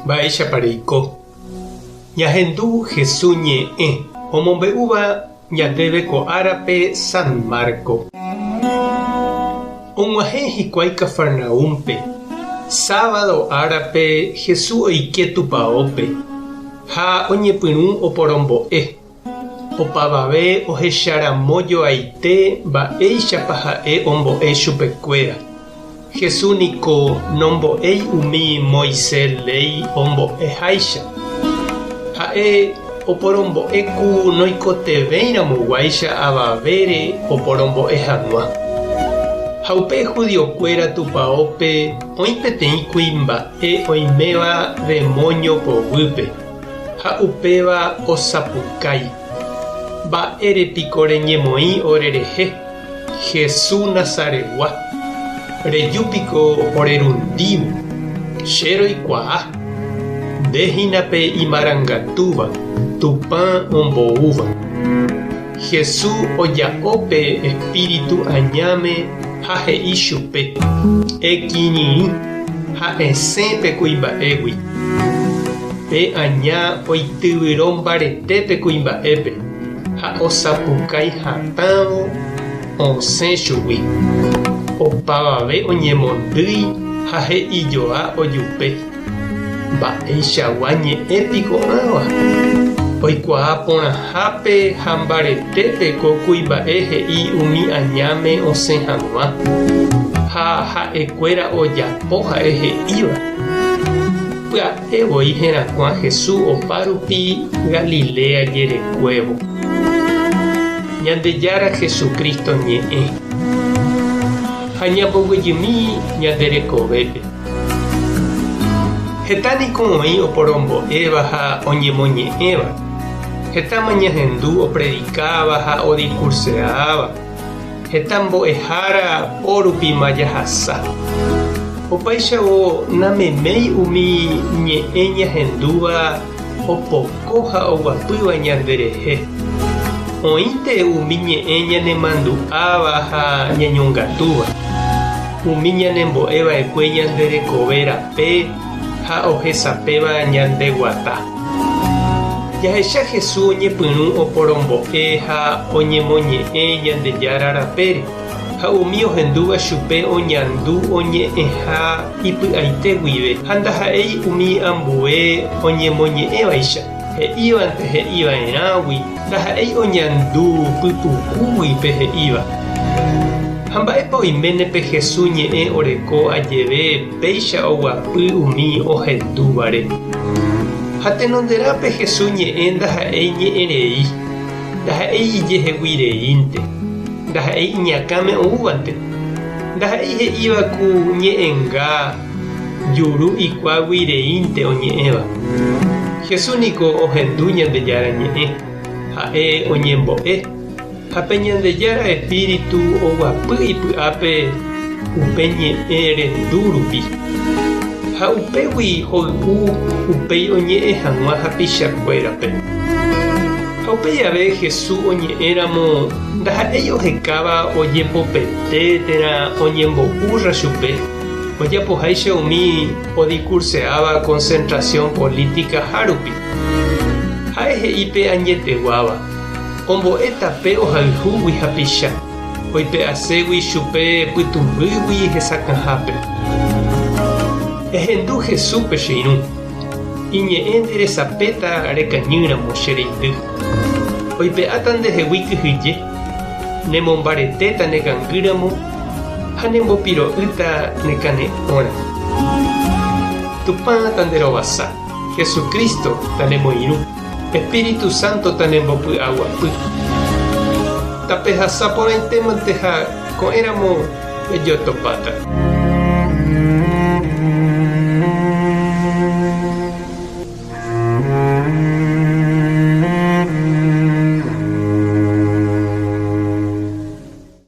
Mba'éichapareiko. Ñahendu Jesús ñe'ẽ omombe'úva ñandéve ko árape San Marco. Og̃uahẽ hikuái Cafarnaúmpe. Sábado árape Jesús oike tupãópe ha oñepyrũ oporombo'e. Opavave ohecharamo-joaite mba'éichapa ha'e ombo'e chupekuéra. Jesús niko nombo'éi umi Moisés ley ombo'eháicha. Ha'e oporombo'éku noikotevérãmoguáicha avavére oporombo'e hag̃ua. Ha upe judiokuéra tupãópe oĩ peteĩ kuimba'e oiméva demonio poguýpe ha upéva osapukái. Mba'érepiko reñemoĩ orerehe Jesús Nazaregua. Rejúpiko orerundívo. Che roikuaa. Ndéhinape imarangatúva Tupã omboúva. Jesús oja'ópe espíritu añáme ha he'i chupe ekirirĩ ha esẽpe kuimba'égui. Pe aña oityvyrõ mbaretépe kuimba'épe ha osapukái hatãvo osẽ chugui. Opavave oñemondýi ha he'ijoa ojupe. Mba'eichagua ñe'ẽpiko ãva. Oikuaa porãhápe ha mbaretépe ko kuimba'e he'i umi añáme osẽ hag̃ua ha ha'ekuéra ojapo ha'e he'íva. Pya'evoi herakuã Jesús opárupi Galilea jerekuévo. Ñandejára Jesucristo ñe'ẽ ha ñamboguejymi ñanderekovépe. Hetániko oĩ oporombo'éva ha oñemoñe'ẽva. Hetáma ñahendu opredikáva ha odiscurseáva. Heta mbo'ehára órupima jahasa. Opaichavo nameméi umi ñe'ẽ ñahendúva opoko ha oguapýva ñanderehe. Oĩnte umi ñe'ẽ ñanemandu'áva ha ñañongatúva. Umi ñanembo'eva'ekue ñanderekove rape ha ohesapéva ñandeguata. Jahecha Jesús oñepyrũ oporombo'e ha oñemoñe'ẽ Ñandejára rapére ha umi ohendúva chupe oñandu oñe'ẽha ipy'aite guive ha ndaha'éi umi ambue oñemoñe'ẽvaicha he'ívante he'iva'erãgui ndaha'éi oñandu pypukúguipe he'íva. Ha mba'épa oiménepe Jesús ñe'ẽ oreko ajeve péicha oguapy umi ohendúvare. Ha tenonderápe Jesús ñe'ẽ ndaha'éi ñe'ẽrei, ndaha'éi ijeheguireínte, ndaha'éi iñakãme oúvante, ndaha'éi he'ívaku ñe'ẽnga juru ikuaaguireínte oñe'ẽva. Jesús niko ohendu Ñandejára ñe'ẽ ha'e oñembo'e ha pe Ñandejára espíritu oguapy ipy'ápe upe ñe'ẽ rendu rupi. Ha upégui hoyhu upéi oñe'ẽ hag̃ua hapichakuérape. Ha upéi ave Jesús oñe'ẽramo ndaha'éi ohekáva ojepopete térã oñembo'úrra chupe. Ojapoháicha umi odiscurseáva concentración política hárupi. Ha'e he'ípe añeteguáva. Ombo'e tape ohayhúgui hapicha. Oipe'aségui chupe pytumbýgui hesakãhápe. Ehendu Jesús che irũ. Iñe'ẽ nderesapéta rekañýramo che reindy. Oipe'áta ndehegui kyhyje. Nemombaretéta nekangýramo ha nembopiro'ýta nekane'õrã. Tupã tanderovasa. Jesucristo tanemoirũ. Espíritu Santo tanembopy'aguapy. Tapehasa porãitémante ha ko'ẽramo ejotopáta.